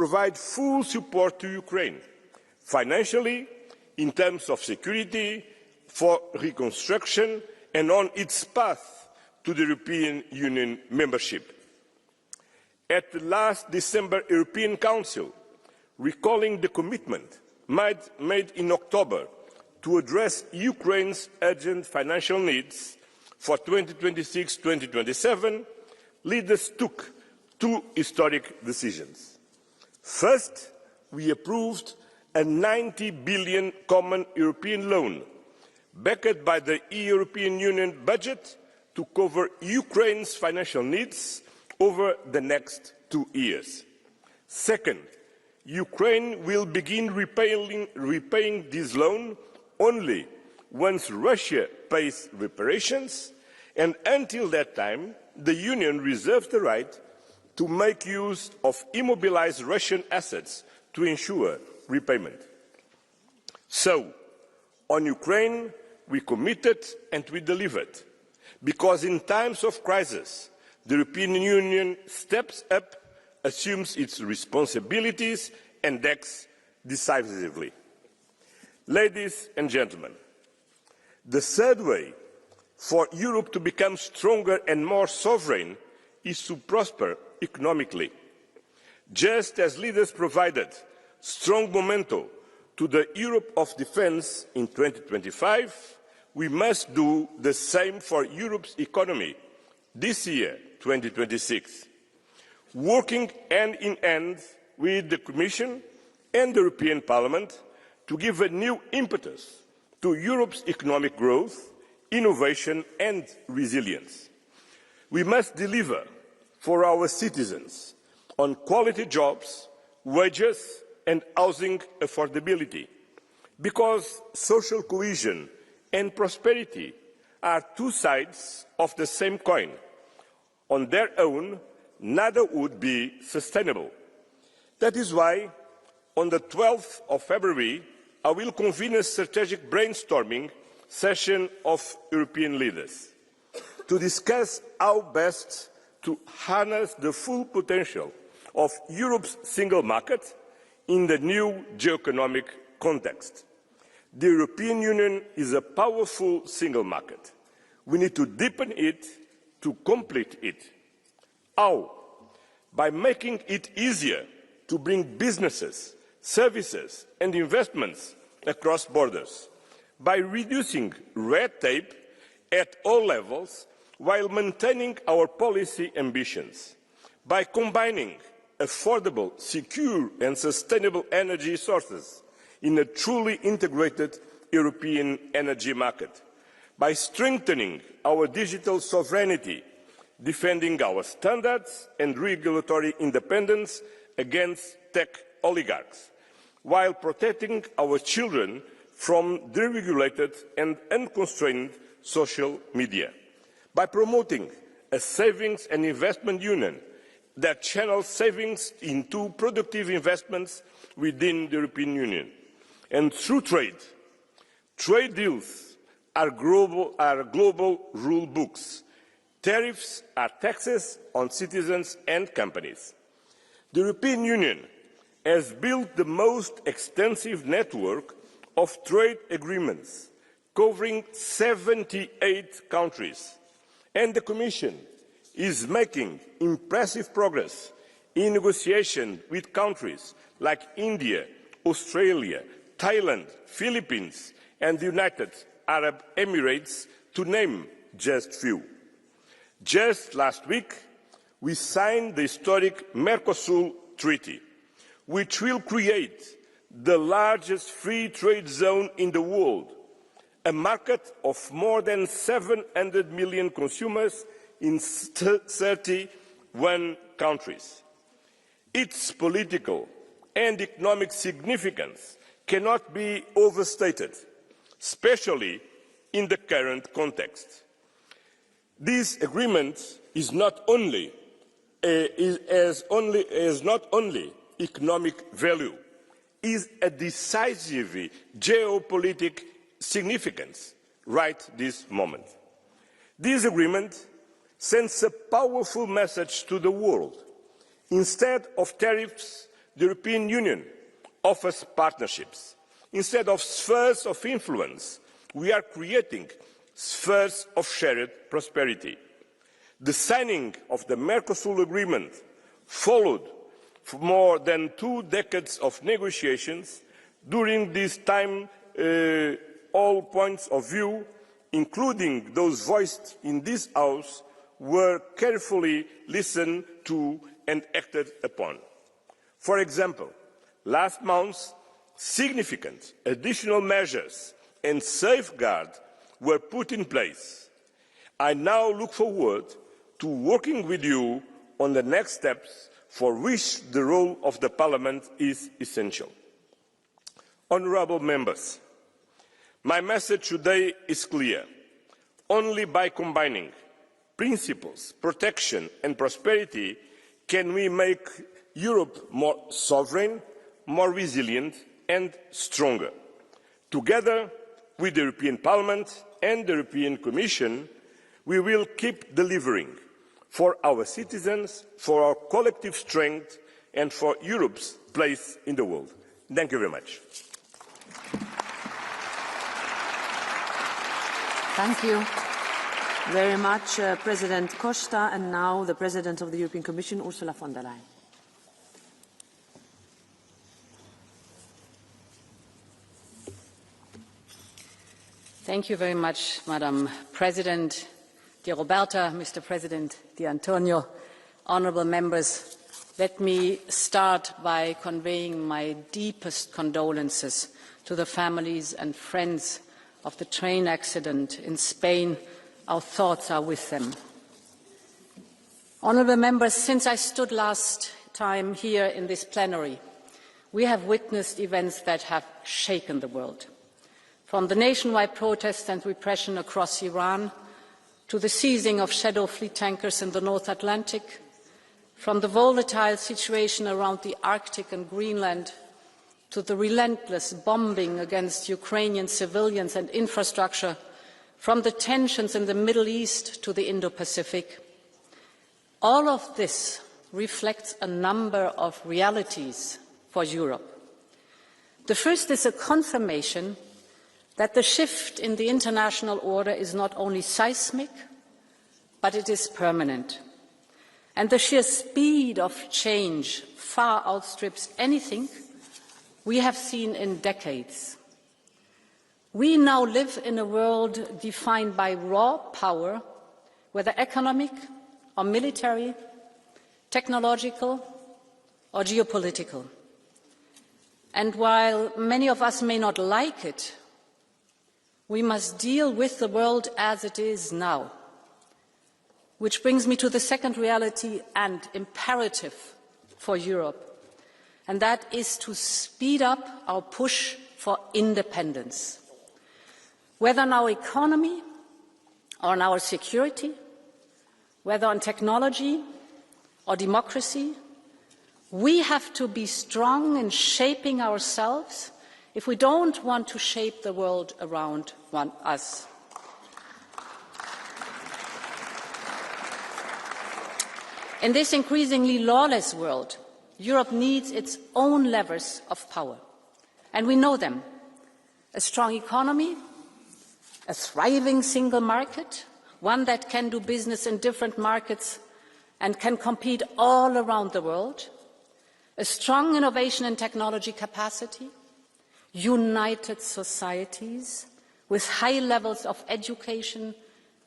provide full support to Ukraine, financially, in terms of security, for reconstruction and on its path to the European Union membership. At the last December European Council, recalling the commitment made in October to address Ukraine's urgent financial needs for 2026-2027, leaders took two historic decisions. First, we approved a 90 billion common European loan, backed by the European Union budget, to cover Ukraine's financial needs over the next 2 years. Second, Ukraine will begin repaying this loan only once Russia pays reparations, and until that time, the Union reserves the right to make use of immobilized Russian assets to ensure repayment. So, on Ukraine, we committed and we delivered, because in times of crisis, the European Union steps up, assumes its responsibilities and acts decisively. Ladies and gentlemen, the third way for Europe to become stronger and more sovereign is to prosper economically. Just as leaders provided strong momentum to the Europe of defence in 2025, we must do the same for Europe's economy this year, 2026, working hand in hand with the Commission and the European Parliament to give a new impetus to Europe's economic growth, innovation and resilience. We must deliver for our citizens on quality jobs, wages and housing affordability, because social cohesion and prosperity are two sides of the same coin. On their own, neither would be sustainable. That is why, on the 12th of February, I will convene a strategic brainstorming session of European leaders to discuss how best to harness the full potential of Europe's single market in the new geoeconomic context. The European Union is a powerful single market. We need to deepen it to complete it. How? By making it easier to bring businesses, services and investments across borders, by reducing red tape at all levels while maintaining our policy ambitions, by combining affordable, secure and sustainable energy sources in a truly integrated European energy market, by strengthening our digital sovereignty, defending our standards and regulatory independence against tech oligarchs, while protecting our children from deregulated and unconstrained social media, by promoting a savings and investment union that channels savings into productive investments within the European Union, and through trade. Trade deals are global rule books. Tariffs are taxes on citizens and companies. The European Union has built the most extensive network of trade agreements covering 78 countries, and the Commission is making impressive progress in negotiation with countries like India, Australia, Thailand, Philippines and the United Arab Emirates, to name just few. Just last week, we signed the historic Mercosur Treaty, which will create the largest free trade zone in the world, a market of more than 700 million consumers in 31 countries. Its political and economic significance cannot be overstated, especially in the current context. This agreement has not only economic value, is a decisive geopolitical significance right this moment. This agreement sends a powerful message to the world. Instead of tariffs the European Union offers partnerships. Instead of spheres of influence, we are creating spheres of shared prosperity. The signing of the Mercosur agreement followed more than 2 decades of negotiations. During this time, all points of view, including those voiced in this House, were carefully listened to and acted upon. For example, last month, significant additional measures and safeguards were put in place. I now look forward to working with you on the next steps, for which the role of the Parliament is essential. Honourable members, my message today is clear. Only by combining principles, protection and prosperity can we make Europe more sovereign, more resilient and stronger. Together with the European Parliament and the European Commission, we will keep delivering for our citizens, for our collective strength and for Europe's place in the world. Thank you very much. Thank you very much, President Costa, and now the President of the European Commission, Ursula von der Leyen. Thank you very much, Madam President, dear Roberta, Mr. President, dear Antonio, honourable members. Let me start by conveying my deepest condolences to the families and friends of the train accident in Spain. Our thoughts are with them. Honourable members, since I stood last time here in this plenary, we have witnessed events that have shaken the world. From the nationwide protests and repression across Iran, to the seizing of shadow fleet tankers in the North Atlantic, from the volatile situation around the Arctic and Greenland, to the relentless bombing against Ukrainian civilians and infrastructure, from the tensions in the Middle East to the Indo-Pacific. All of this reflects a number of realities for Europe. The first is a confirmation that the shift in the international order is not only seismic, but it is permanent. And the sheer speed of change far outstrips anything we have seen in decades. We now live in a world defined by raw power, whether economic or military, technological or geopolitical. And while many of us may not like it, we must deal with the world as it is now. Which brings me to the second reality and imperative for Europe, and that is to speed up our push for independence. Whether on our economy or on our security, whether on technology or democracy, we have to be strong in shaping ourselves if we don't want to shape the world around us. In this increasingly lawless world, Europe needs its own levers of power, and we know them: a strong economy, a thriving single market, one that can do business in different markets and can compete all around the world, a strong innovation and technology capacity, united societies with high levels of education,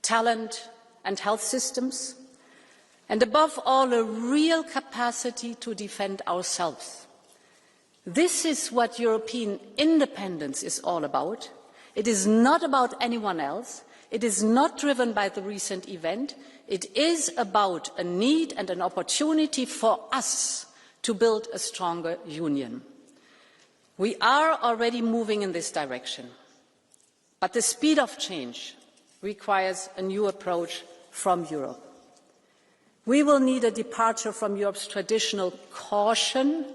talent and health systems, and above all, a real capacity to defend ourselves. This is what European independence is all about. It is not about anyone else. It is not driven by the recent event. It is about a need and an opportunity for us to build a stronger union. We are already moving in this direction, but the speed of change requires a new approach from Europe. We will need a departure from Europe's traditional caution,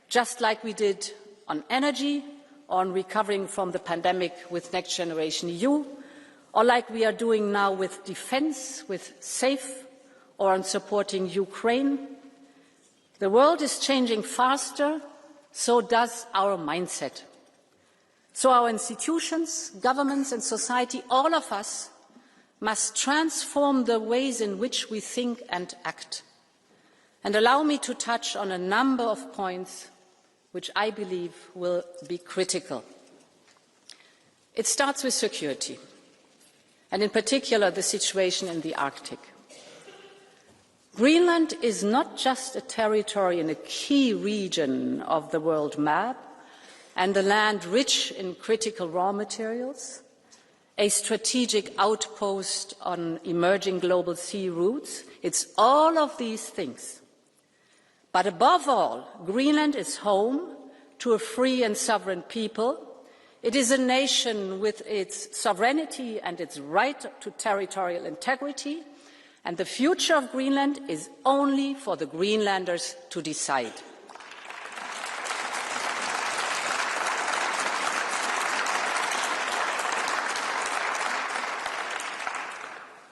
just like we did on energy, on recovering from the pandemic with Next Generation EU, or like we are doing now with defence, with SAFE, or on supporting Ukraine. The world is changing faster, so does our mindset. So our institutions, governments and society, all of us, must transform the ways in which we think and act. And allow me to touch on a number of points which I believe will be critical. It starts with security, and in particular the situation in the Arctic. Greenland is not just a territory in a key region of the world map and a land rich in critical raw materials, a strategic outpost on emerging global sea routes. It's all of these things. But above all, Greenland is home to a free and sovereign people. It is a nation with its sovereignty and its right to territorial integrity, and the future of Greenland is only for the Greenlanders to decide.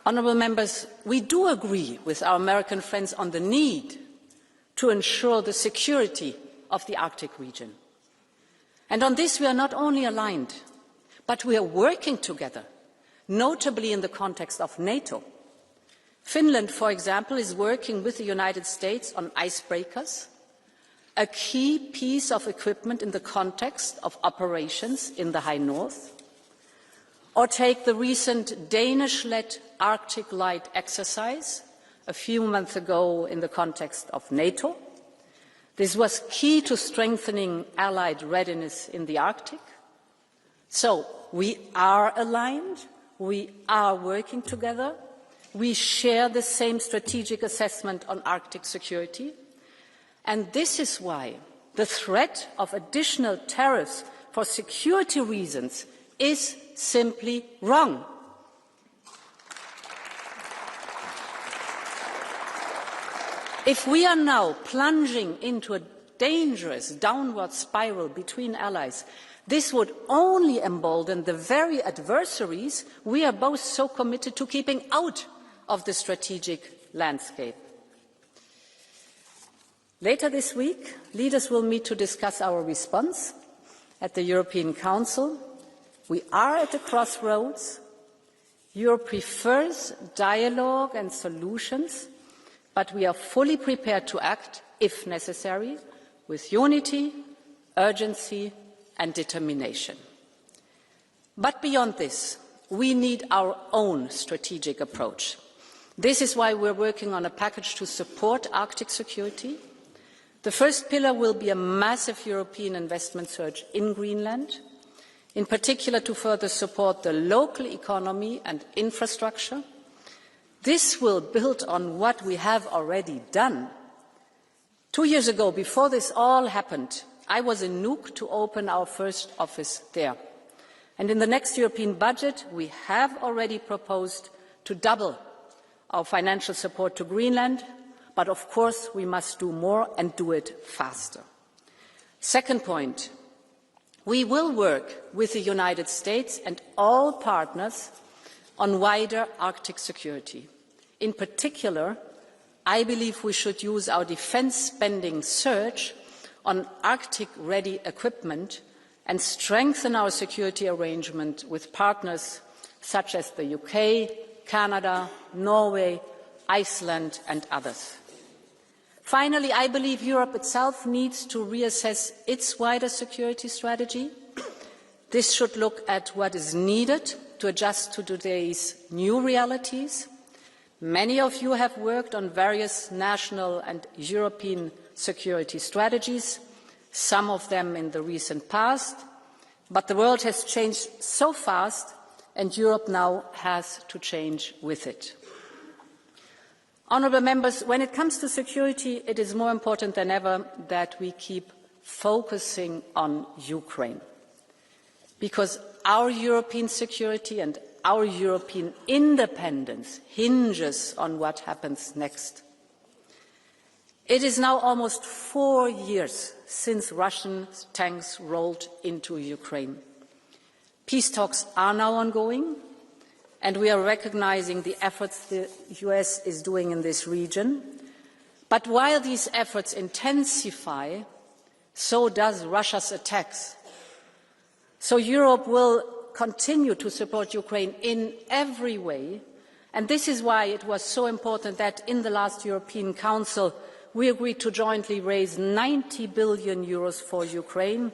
Honourable members, we do agree with our American friends on the need to ensure the security of the Arctic region. And on this we are not only aligned, but we are working together, notably in the context of NATO. Finland, for example, is working with the United States on icebreakers, a key piece of equipment in the context of operations in the High North. Or take the recent Danish-led Arctic Light exercise a few months ago in the context of NATO. This was key to strengthening Allied readiness in the Arctic. So we are aligned, we are working together, we share the same strategic assessment on Arctic security, and this is why the threat of additional tariffs for security reasons is simply wrong. If we are now plunging into a dangerous downward spiral between allies, this would only embolden the very adversaries we are both so committed to keeping out of the strategic landscape. Later this week, leaders will meet to discuss our response at the European Council. We are at a crossroads. Europe prefers dialogue and solutions, but we are fully prepared to act, if necessary, with unity, urgency and determination. But beyond this, we need our own strategic approach. This is why we're working on a package to support Arctic security. The first pillar will be a massive European investment surge in Greenland, in particular to further support the local economy and infrastructure. This will build on what we have already done. 2 years ago, before this all happened, I was in Nuuk to open our first office there. And in the next European budget, we have already proposed to double our financial support to Greenland, but of course we must do more and do it faster. Second point, we will work with the United States and all partners on wider Arctic security. In particular, I believe we should use our defence spending surge on Arctic-ready equipment and strengthen our security arrangement with partners such as the UK, Canada, Norway, Iceland and others. Finally, I believe Europe itself needs to reassess its wider security strategy. This should look at what is needed to adjust to today's new realities. Many of you have worked on various national and European security strategies, some of them in the recent past, but the world has changed so fast and Europe now has to change with it. Honourable members, when it comes to security, it is more important than ever that we keep focusing on Ukraine, because our European security and our European independence hinges on what happens next. It is now almost 4 years since Russian tanks rolled into Ukraine. Peace talks are now ongoing, and we are recognising the efforts the US is doing in this region. But while these efforts intensify, so does Russia's attacks. So Europe will continue to support Ukraine in every way, and this is why it was so important that in the last European Council we agreed to jointly raise 90 billion euros for Ukraine.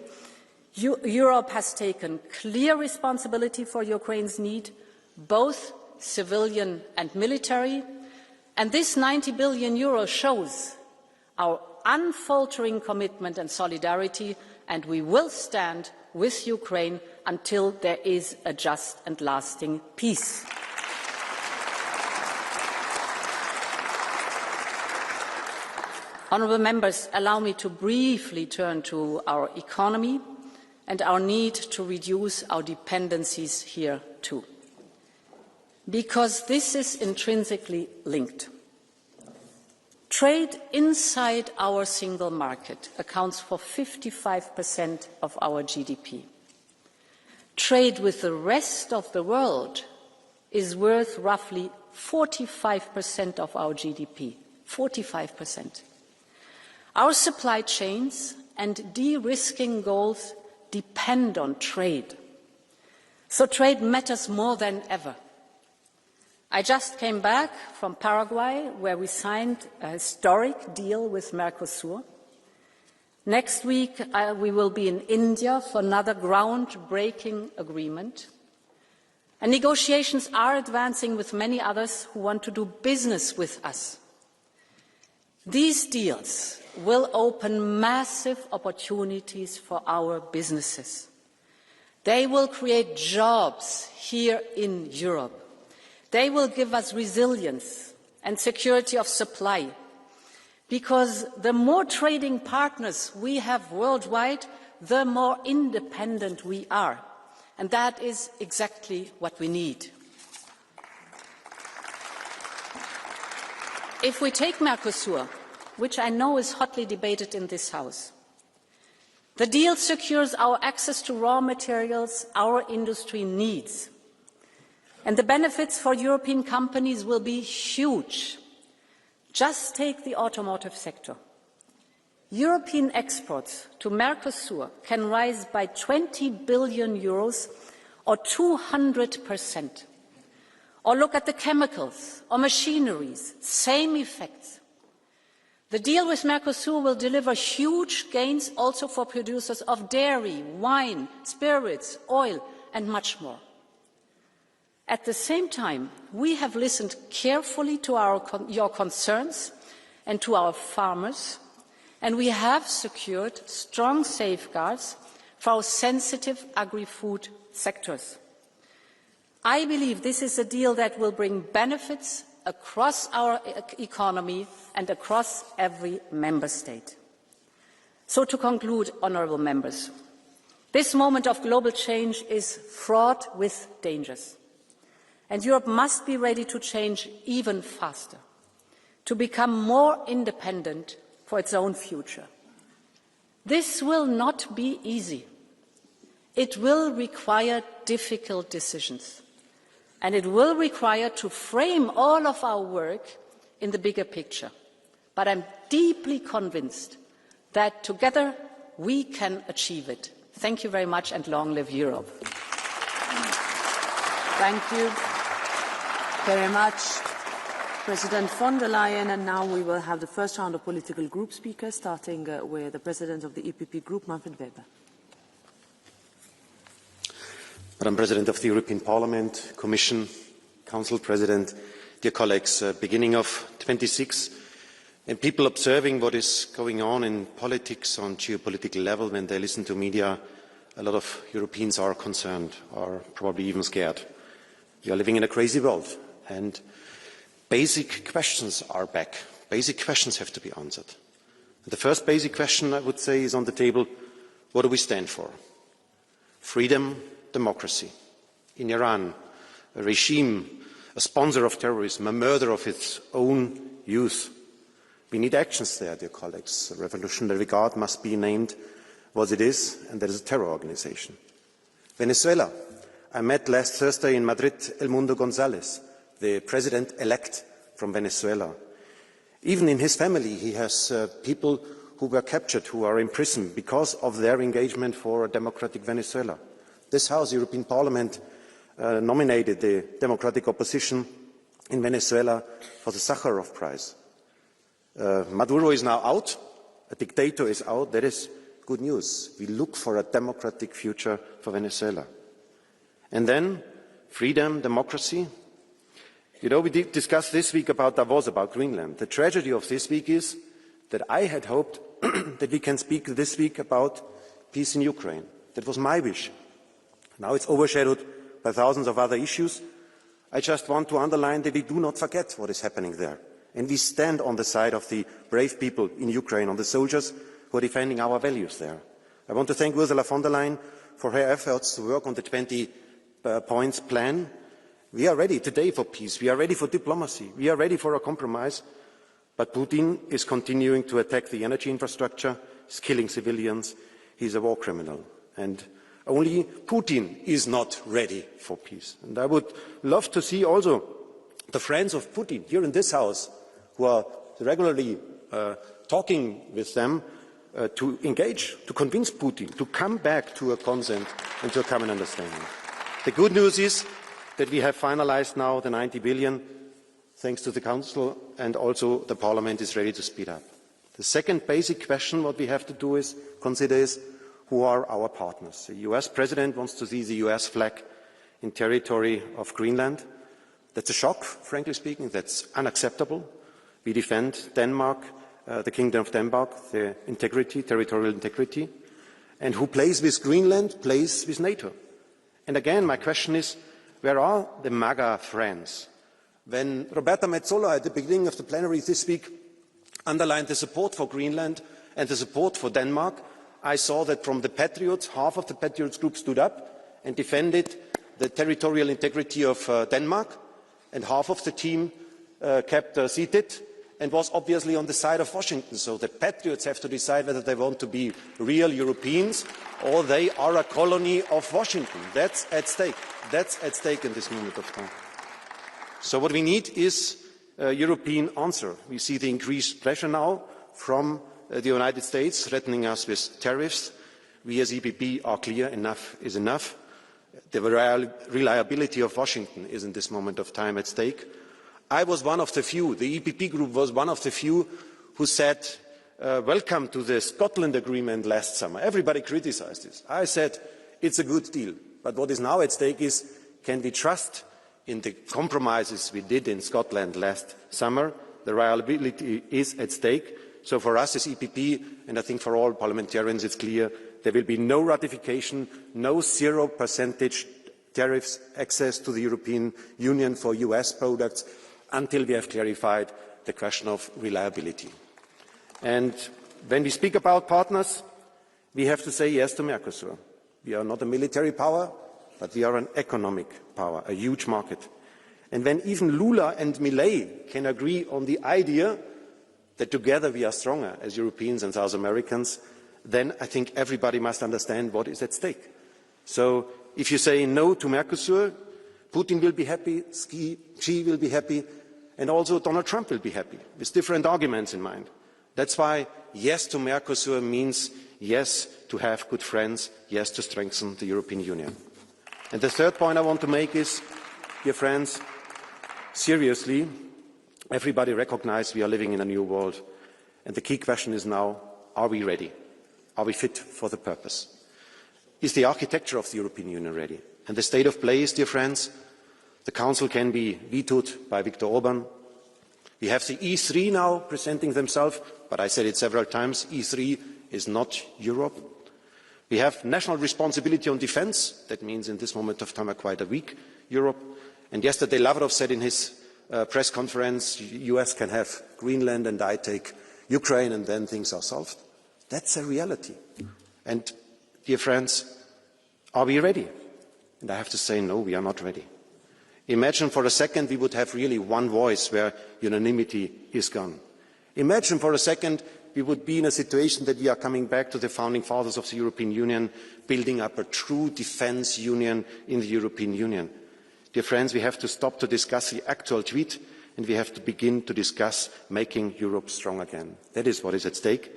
Europe has taken clear responsibility for Ukraine's need, both civilian and military, and this 90 billion euros shows our unfaltering commitment and solidarity, and we will stand with Ukraine until there is a just and lasting peace. Honourable members, allow me to briefly turn to our economy and our need to reduce our dependencies here too, because this is intrinsically linked. Trade inside our single market accounts for 55% of our GDP. Trade with the rest of the world is worth roughly 45% of our GDP, 45%. Our supply chains and de-risking goals depend on trade. So trade matters more than ever. I just came back from Paraguay, where we signed a historic deal with Mercosur. Next week, we will be in India for another groundbreaking agreement. And negotiations are advancing with many others who want to do business with us. These deals will open massive opportunities for our businesses. They will create jobs here in Europe. They will give us resilience and security of supply, because the more trading partners we have worldwide, the more independent we are. And that is exactly what we need. If we take Mercosur, which I know is hotly debated in this House, the deal secures our access to raw materials our industry needs. And the benefits for European companies will be huge. Just take the automotive sector. European exports to Mercosur can rise by 20 billion euros or 200%. Or look at the chemicals or machineries, same effects. The deal with Mercosur will deliver huge gains also for producers of dairy, wine, spirits, oil, and much more. At the same time, we have listened carefully to your concerns and to our farmers, and we have secured strong safeguards for our sensitive agri-food sectors. I believe this is a deal that will bring benefits across our economy and across every member state. So to conclude, honourable members, this moment of global change is fraught with dangers. And Europe must be ready to change even faster, to become more independent for its own future. This will not be easy. It will require difficult decisions, and it will require to frame all of our work in the bigger picture. But I'm deeply convinced that together we can achieve it. Thank you very much, and long live Europe. Thank you very much, President von der Leyen. And now we will have the first round of political group speakers, starting with the President of the EPP Group, Manfred Weber. Madam President of the European Parliament, Commission, Council President, dear colleagues, beginning of 26, and people observing what is going on in politics on geopolitical level, when they listen to media, a lot of Europeans are concerned, are probably even scared. We are living in a crazy world, and basic questions are back. Basic questions have to be answered. And the first basic question, I would say, is on the table: what do we stand for? Freedom, democracy. In Iran, a regime, a sponsor of terrorism, a murder of its own youth. We need actions there, dear colleagues. The Revolutionary Guard must be named what it is, and that is a terror organization. Venezuela. I met last Thursday in Madrid El Mundo González, the president-elect from Venezuela. Even in his family, he has people who were captured, who are in prison because of their engagement for a democratic Venezuela. This House, European Parliament, nominated the democratic opposition in Venezuela for the Sakharov Prize. Maduro is now out, a dictator is out. That is good news. We look for a democratic future for Venezuela. And then freedom, democracy. You know, we discussed this week about Davos, about Greenland. The tragedy of this week is that I had hoped that we can speak this week about peace in Ukraine. That was my wish. Now it's overshadowed by thousands of other issues. I just want to underline that we do not forget what is happening there. And we stand on the side of the brave people in Ukraine, on the soldiers who are defending our values there. I want to thank Ursula von der Leyen for her efforts to work on the 20 points plan. We are ready today for peace. We are ready for diplomacy. We are ready for a compromise. But Putin is continuing to attack the energy infrastructure. He's killing civilians. He's a war criminal. And only Putin is not ready for peace. And I would love to see also the friends of Putin here in this House, who are regularly talking with them, to engage, to convince Putin to come back to a consent and to a common understanding. The good news is that we have finalized now the 90 billion, thanks to the Council, and also the Parliament is ready to speed up. The second basic question what we have to do is consider is who are our partners. The US President wants to see the US flag in territory of Greenland. That's a shock, frankly speaking. That's unacceptable. We defend Denmark, the Kingdom of Denmark, the integrity, territorial integrity. And who plays with Greenland plays with NATO. And again, my question is, where are the MAGA friends? When Roberta Metsola at the beginning of the plenary this week underlined the support for Greenland and the support for Denmark, I saw that from the Patriots, half of the Patriots group stood up and defended the territorial integrity of Denmark, and half of the team kept seated and was obviously on the side of Washington. So the Patriots have to decide whether they want to be real Europeans or they are a colony of Washington. That's at stake. That's at stake in this moment of time. So what we need is a European answer. We see the increased pressure now from the United States threatening us with tariffs. We as EPP are clear, enough is enough. The reliability of Washington is in this moment of time at stake. I was one of the few, the EPP group was one of the few who said, welcome to the Scotland agreement last summer. Everybody criticized this. I said, it's a good deal. But what is now at stake is, can we trust in the compromises we did in Scotland last summer? The reliability is at stake. So for us as EPP, and I think for all parliamentarians, it's clear, there will be no ratification, no 0% tariffs access to the European Union for US products until we have clarified the question of reliability. And when we speak about partners, we have to say yes to Mercosur. We are not a military power, but we are an economic power, a huge market. And when even Lula and Milei can agree on the idea that together we are stronger as Europeans and South Americans, then I think everybody must understand what is at stake. So if you say no to Mercosur, Putin will be happy, Xi will be happy, and also Donald Trump will be happy, with different arguments in mind. That's why yes to Mercosur means yes to have good friends, yes to strengthen the European Union. And the third point I want to make is, dear friends, seriously, everybody recognizes we are living in a new world. And the key question is now, are we ready? Are we fit for the purpose? Is the architecture of the European Union ready? And the state of play is, dear friends, the Council can be vetoed by Viktor Orban. We have the E3 now presenting themselves, but I said it several times, E3 is not Europe. We have national responsibility on defence. That means in this moment of time quite a weak Europe. And yesterday Lavrov said in his press conference, the US can have Greenland and I take Ukraine and then things are solved. That's a reality. And dear friends, are we ready? And I have to say, no, we are not ready. Imagine for a second we would have really one voice where unanimity is gone. Imagine for a second we would be in a situation that we are coming back to the founding fathers of the European Union, building up a true defence union in the European Union. Dear friends, we have to stop to discuss the actual tweet and we have to begin to discuss making Europe strong again. That is what is at stake.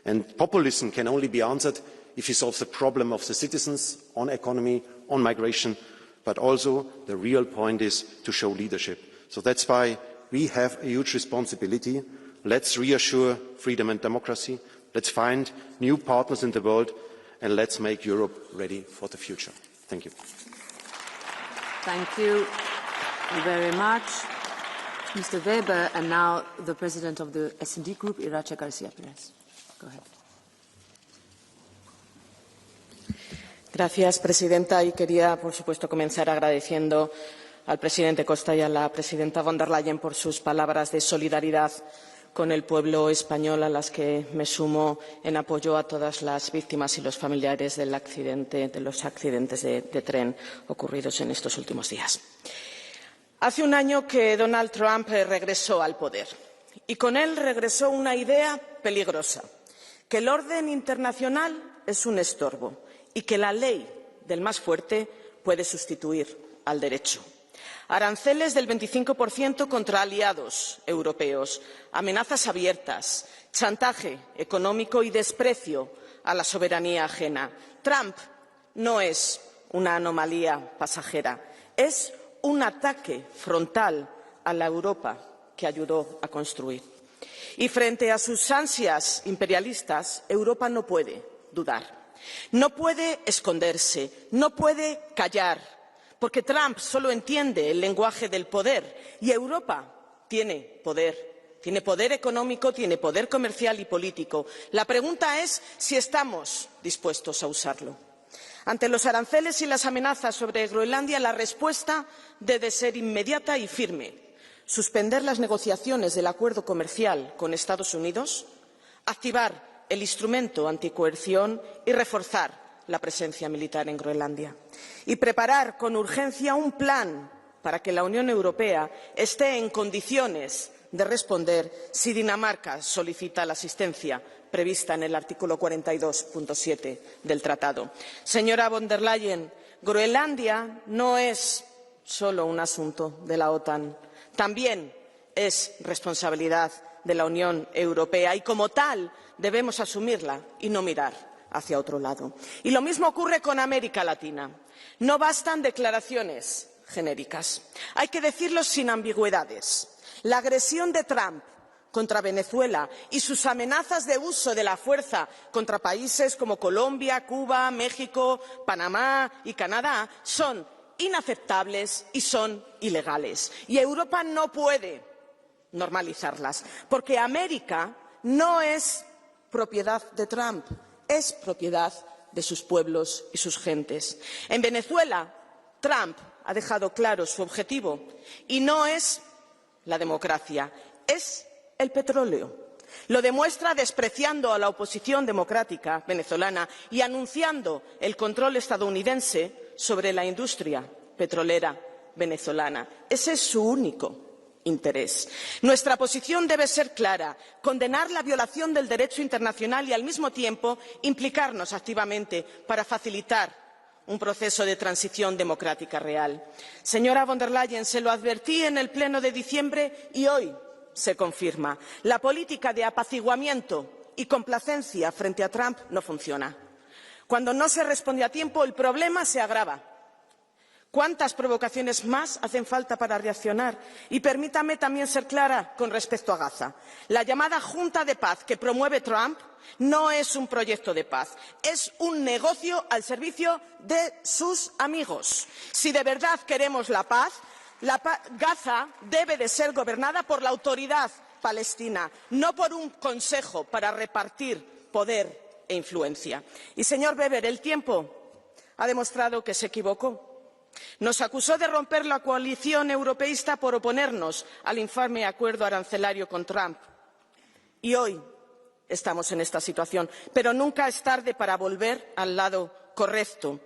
And populism can only be answered if it solves the problem of the citizens on economy, on migration, but also the real point is to show leadership. So that's why we have a huge responsibility. Let's reassure freedom and democracy. Let's find new partners in the world, and let's make Europe ready for the future. Thank you. Thank you very much, Mr. Weber. And now the President of the S&D Group, Irache García Pérez. Go ahead. Gracias, Presidenta. Y quería, por supuesto, comenzar agradeciendo al Presidente Costa y a la Presidenta von der Leyen por sus palabras de solidaridad con el pueblo español, a las que me sumo en apoyo a todas las víctimas y los familiares de los accidentes de tren ocurridos en estos últimos días. Hace un año que Donald Trump regresó al poder y con él regresó una idea peligrosa, que el orden internacional es un estorbo y que la ley del más fuerte puede sustituir al derecho. Aranceles del 25% contra aliados europeos, amenazas abiertas, chantaje económico y desprecio a la soberanía ajena. Trump no es una anomalía pasajera, es un ataque frontal a la Europa que ayudó a construir. Y frente a sus ansias imperialistas, Europa no puede dudar, no puede esconderse, no puede callar, porque Trump solo entiende el lenguaje del poder y Europa tiene poder económico, tiene poder comercial y político. La pregunta es si estamos dispuestos a usarlo. Ante los aranceles y las amenazas sobre Groenlandia, la respuesta debe ser inmediata y firme. Suspender las negociaciones del acuerdo comercial con Estados Unidos, activar el instrumento anticoerción y reforzar la presencia militar en Groenlandia. Y preparar con urgencia un plan para que la Unión Europea esté en condiciones de responder si Dinamarca solicita la asistencia prevista en el artículo 42.7 del Tratado. Señora von der Leyen, Groenlandia no es solo un asunto de la OTAN, también es responsabilidad de la Unión Europea y, como tal, debemos asumirla y no mirar hacia otro lado. Y lo mismo ocurre con América Latina. No bastan declaraciones genéricas. Hay que decirlo sin ambigüedades. La agresión de Trump contra Venezuela y sus amenazas de uso de la fuerza contra países como Colombia, Cuba, México, Panamá y Canadá son inaceptables y son ilegales. Y Europa no puede normalizarlas, porque América no es propiedad de Trump, es propiedad de sus pueblos y sus gentes. En Venezuela, Trump ha dejado claro su objetivo y no es la democracia, es el petróleo. Lo demuestra despreciando a la oposición democrática venezolana y anunciando el control estadounidense sobre la industria petrolera venezolana. Ese es su único interés. Nuestra posición debe ser clara: condenar la violación del derecho internacional y, al mismo tiempo, implicarnos activamente para facilitar un proceso de transición democrática real. Señora von der Leyen, se lo advertí en el Pleno de diciembre y hoy se confirma. La política de apaciguamiento y complacencia frente a Trump no funciona. Cuando no se responde a tiempo, el problema se agrava. ¿Cuántas provocaciones más hacen falta para reaccionar? Y permítame también ser clara con respecto a Gaza. La llamada Junta de Paz que promueve Trump no es un proyecto de paz, es un negocio al servicio de sus amigos. Si de verdad queremos la paz, Gaza debe de ser gobernada por la autoridad palestina, no por un consejo para repartir poder e influencia. Y, señor Weber, el tiempo ha demostrado que se equivocó. Nos acusó de romper la coalición europeísta por oponernos al infame acuerdo arancelario con Trump. Y hoy estamos en esta situación, pero nunca es tarde para volver al lado correcto.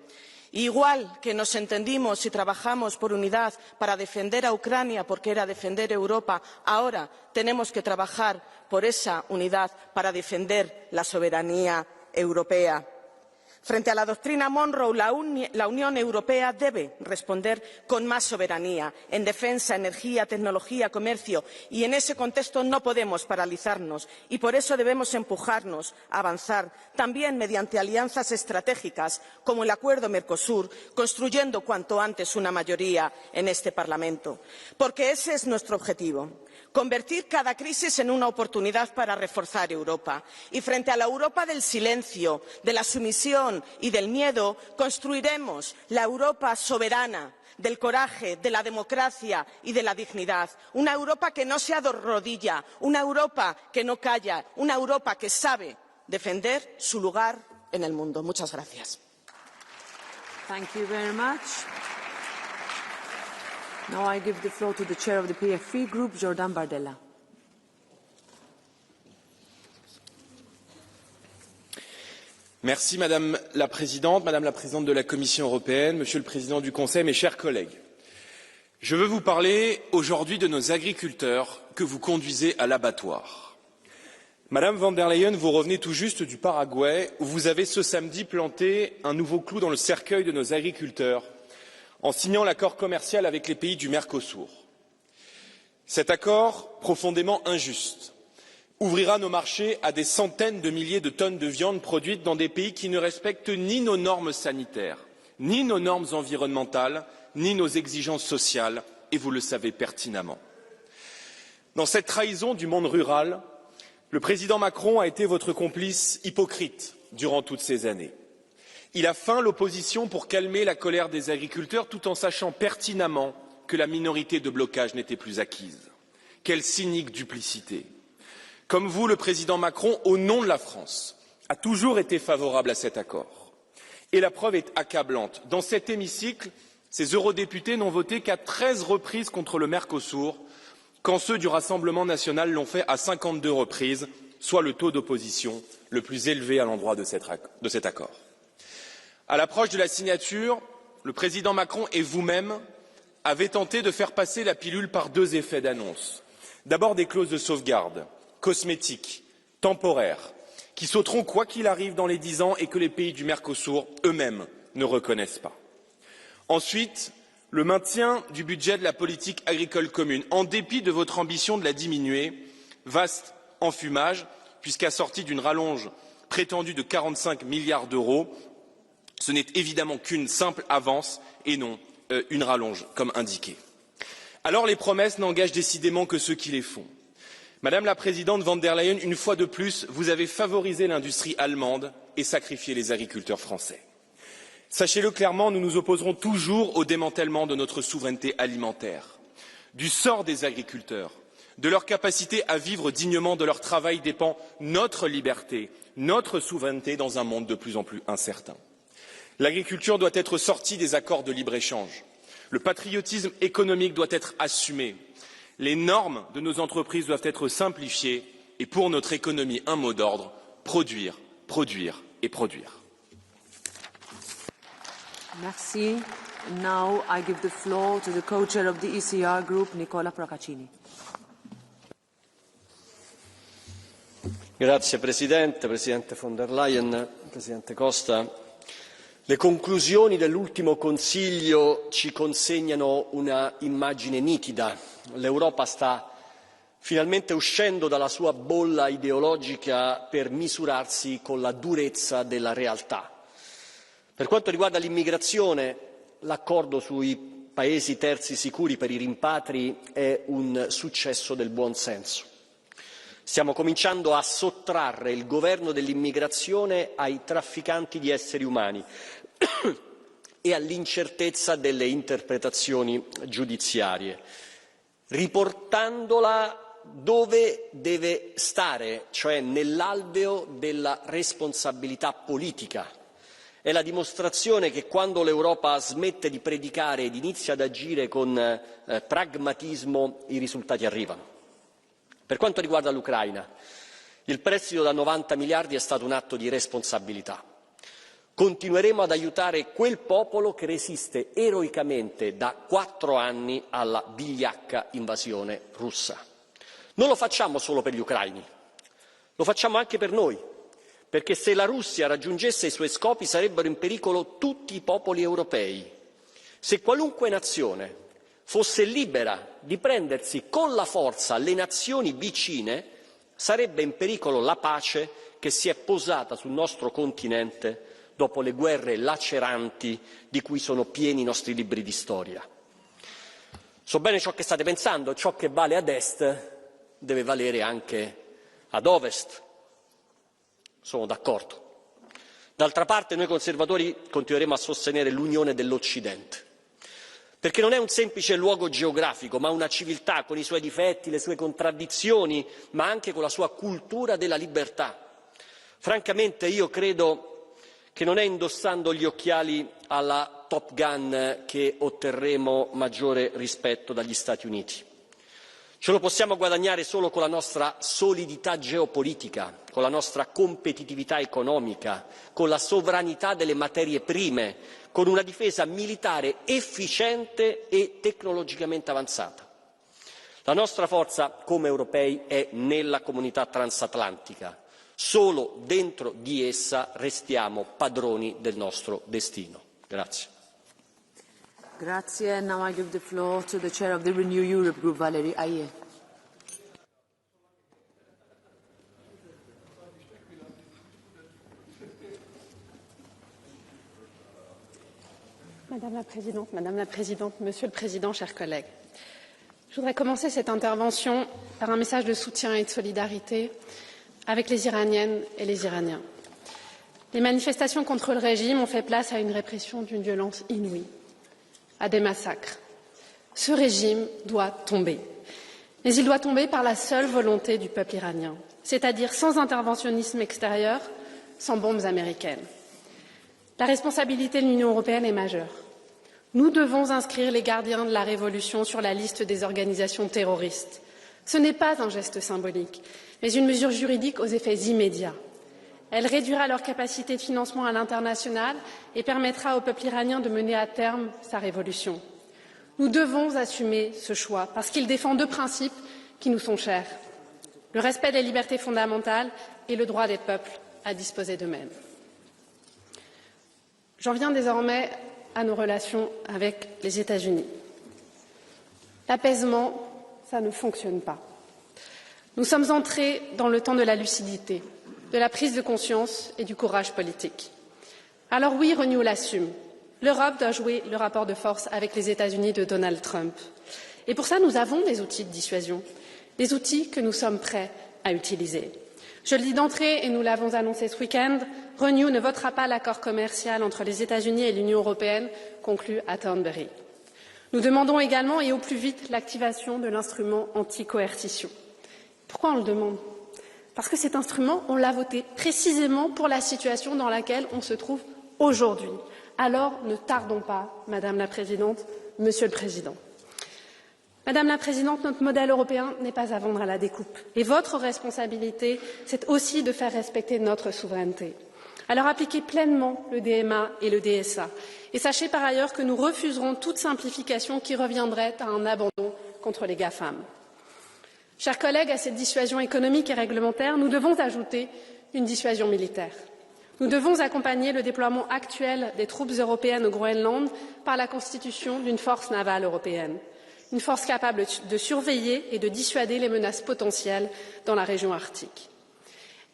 Igual que nos entendimos y trabajamos por unidad para defender a Ucrania, porque era defender Europa, ahora tenemos que trabajar por esa unidad para defender la soberanía europea. Frente a la doctrina Monroe, la Unión Europea debe responder con más soberanía en defensa, energía, tecnología, comercio, y en ese contexto no podemos paralizarnos y por eso debemos empujarnos a avanzar también mediante alianzas estratégicas como el Acuerdo Mercosur, construyendo cuanto antes una mayoría en este Parlamento, porque ese es nuestro objetivo. Convertir cada crisis en una oportunidad para reforzar Europa. Y frente a la Europa del silencio, de la sumisión y del miedo, construiremos la Europa soberana, del coraje, de la democracia y de la dignidad. Una Europa que no se arrodilla, una Europa que no calla, una Europa que sabe defender su lugar en el mundo. Muchas gracias. Thank you very much. Now I give the floor to the chair of the PFE group, Jordan Bardella. Merci Madame la Présidente de la Commission européenne, Monsieur le Président du Conseil, mes chers collègues. Je veux vous parler aujourd'hui de nos agriculteurs que vous conduisez à l'abattoir. Madame von der Leyen, vous revenez tout juste du Paraguay, où vous avez ce samedi planté un nouveau clou dans le cercueil de nos agriculteurs, en signant l'accord commercial avec les pays du Mercosur. Cet accord, profondément injuste, ouvrira nos marchés à des centaines de milliers de tonnes de viande produites dans des pays qui ne respectent ni nos normes sanitaires, ni nos normes environnementales, ni nos exigences sociales, et vous le savez pertinemment. Dans cette trahison du monde rural, le président Macron a été votre complice hypocrite durant toutes ces années. Il a feint l'opposition pour calmer la colère des agriculteurs tout en sachant pertinemment que la minorité de blocage n'était plus acquise. Quelle cynique duplicité! Comme vous, le président Macron, au nom de la France, a toujours été favorable à cet accord. Et la preuve est accablante. Dans cet hémicycle, ces eurodéputés n'ont voté qu'à 13 reprises contre le Mercosur, quand ceux du Rassemblement national l'ont fait à 52 reprises, soit le taux d'opposition le plus élevé à l'endroit de cet accord. À l'approche de la signature, le président Macron et vous-même avez tenté de faire passer la pilule par deux effets d'annonce. D'abord des clauses de sauvegarde, cosmétiques, temporaires, qui sauteront quoi qu'il arrive dans les 10 ans et que les pays du Mercosur eux-mêmes ne reconnaissent pas. Ensuite, le maintien du budget de la politique agricole commune, en dépit de votre ambition de la diminuer, vaste enfumage, puisqu'assorti d'une rallonge prétendue de 45 milliards d'euros, ce n'est évidemment qu'une simple avance et non une rallonge, comme indiqué. Alors les promesses n'engagent décidément que ceux qui les font. Madame la Présidente von der Leyen, une fois de plus, vous avez favorisé l'industrie allemande et sacrifié les agriculteurs français. Sachez-le clairement, nous nous opposerons toujours au démantèlement de notre souveraineté alimentaire. Du sort des agriculteurs, de leur capacité à vivre dignement de leur travail dépend notre liberté, notre souveraineté dans un monde de plus en plus incertain. L'agriculture doit être sortie des accords de libre-échange. Le patriotisme économique doit être assumé. Les normes de nos entreprises doivent être simplifiées et pour notre économie, un mot d'ordre, produire, produire et produire. Merci. Now I give the floor to the co-chair of the ECR group, Nicola Procaccini. Grazie Presidente, Presidente von der Leyen, Presidente Costa. Le conclusioni dell'ultimo Consiglio ci consegnano una immagine nitida. L'Europa sta finalmente uscendo dalla sua bolla ideologica per misurarsi con la durezza della realtà. Per quanto riguarda l'immigrazione, l'accordo sui paesi terzi sicuri per i rimpatri è un successo del buon senso. Stiamo cominciando a sottrarre il governo dell'immigrazione ai trafficanti di esseri umani e all'incertezza delle interpretazioni giudiziarie, riportandola dove deve stare, cioè nell'alveo della responsabilità politica. È la dimostrazione che quando l'Europa smette di predicare ed inizia ad agire con pragmatismo, i risultati arrivano. Per quanto riguarda l'Ucraina, il prestito da 90 miliardi è stato un atto di responsabilità. Continueremo ad aiutare quel popolo che resiste eroicamente da 4 anni alla vigliacca invasione russa. Non lo facciamo solo per gli ucraini, lo facciamo anche per noi, perché se la Russia raggiungesse i suoi scopi sarebbero in pericolo tutti i popoli europei. Se qualunque nazione fosse libera di prendersi con la forza le nazioni vicine, sarebbe in pericolo la pace che si è posata sul nostro continente dopo le guerre laceranti di cui sono pieni i nostri libri di storia. So bene ciò che state pensando, ciò che vale ad est deve valere anche ad ovest. Sono d'accordo. D'altra parte noi conservatori continueremo a sostenere l'unione dell'Occidente, perché non è un semplice luogo geografico, ma una civiltà con i suoi difetti, le sue contraddizioni, ma anche con la sua cultura della libertà. Francamente io credo che non è indossando gli occhiali alla Top Gun che otterremo maggiore rispetto dagli Stati Uniti. Ce lo possiamo guadagnare solo con la nostra solidità geopolitica, con la nostra competitività economica, con la sovranità delle materie prime, con una difesa militare efficiente e tecnologicamente avanzata. La nostra forza come europei è nella comunità transatlantica. Solo dentro di essa restiamo padroni del nostro destino. Grazie. Grazie. Now I give the floor to the chair of the Renew Europe Group, Valérie Hayer. Madame la Présidente, Monsieur le Président, chers collègues. Je voudrais commencer cette intervention par un message de soutien et de solidarité avec les Iraniennes et les Iraniens. Les manifestations contre le régime ont fait place à une répression d'une violence inouïe, à des massacres. Ce régime doit tomber. Mais il doit tomber par la seule volonté du peuple iranien, c'est-à-dire sans interventionnisme extérieur, sans bombes américaines. La responsabilité de l'Union européenne est majeure. Nous devons inscrire les gardiens de la révolution sur la liste des organisations terroristes. Ce n'est pas un geste symbolique, mais une mesure juridique aux effets immédiats. Elle réduira leur capacité de financement à l'international et permettra au peuple iranien de mener à terme sa révolution. Nous devons assumer ce choix parce qu'il défend deux principes qui nous sont chers, le respect des libertés fondamentales et le droit des peuples à disposer d'eux-mêmes. J'en viens désormais à nos relations avec les États-Unis. L'apaisement, ça ne fonctionne pas. Nous sommes entrés dans le temps de la lucidité, de la prise de conscience et du courage politique. Alors oui, Renew l'assume. L'Europe doit jouer le rapport de force avec les États-Unis de Donald Trump. Et pour ça, nous avons des outils de dissuasion, des outils que nous sommes prêts à utiliser. Je le dis d'entrée, et nous l'avons annoncé ce week-end, Renew ne votera pas l'accord commercial entre les États-Unis et l'Union européenne conclu à Thornbury. Nous demandons également, et au plus vite, l'activation de l'instrument anti-coercition. Pourquoi on le demande? Parce que cet instrument, on l'a voté précisément pour la situation dans laquelle on se trouve aujourd'hui. Alors, ne tardons pas, Madame la Présidente, Monsieur le Président. Madame la Présidente, notre modèle européen n'est pas à vendre à la découpe. Et votre responsabilité, c'est aussi de faire respecter notre souveraineté. Alors appliquez pleinement le DMA et le DSA. Et sachez par ailleurs que nous refuserons toute simplification qui reviendrait à un abandon contre les GAFAM. Chers collègues, à cette dissuasion économique et réglementaire, nous devons ajouter une dissuasion militaire. Nous devons accompagner le déploiement actuel des troupes européennes au Groenland par la constitution d'une force navale européenne. Une force capable de surveiller et de dissuader les menaces potentielles dans la région arctique.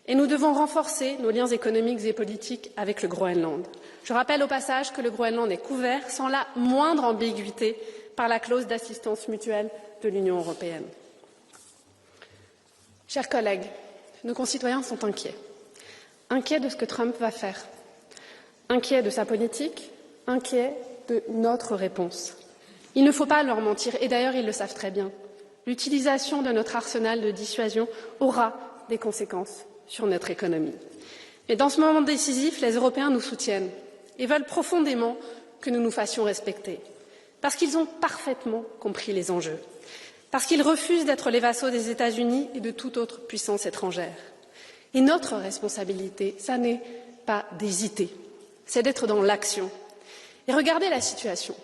Et nous devons renforcer nos liens économiques et politiques avec le Groenland. Je rappelle au passage que le Groenland est couvert sans la moindre ambiguïté par la clause d'assistance mutuelle de l'Union européenne. Chers collègues, nos concitoyens sont inquiets. Inquiets de ce que Trump va faire. Inquiets de sa politique, inquiets de notre réponse. Il ne faut pas leur mentir, et d'ailleurs ils le savent très bien. L'utilisation de notre arsenal de dissuasion aura des conséquences sur notre économie. Mais dans ce moment décisif, les Européens nous soutiennent et veulent profondément que nous nous fassions respecter, parce qu'ils ont parfaitement compris les enjeux, parce qu'ils refusent d'être les vassaux des États-Unis et de toute autre puissance étrangère. Et notre responsabilité, ça n'est pas d'hésiter, c'est d'être dans l'action. Et regardez la situation.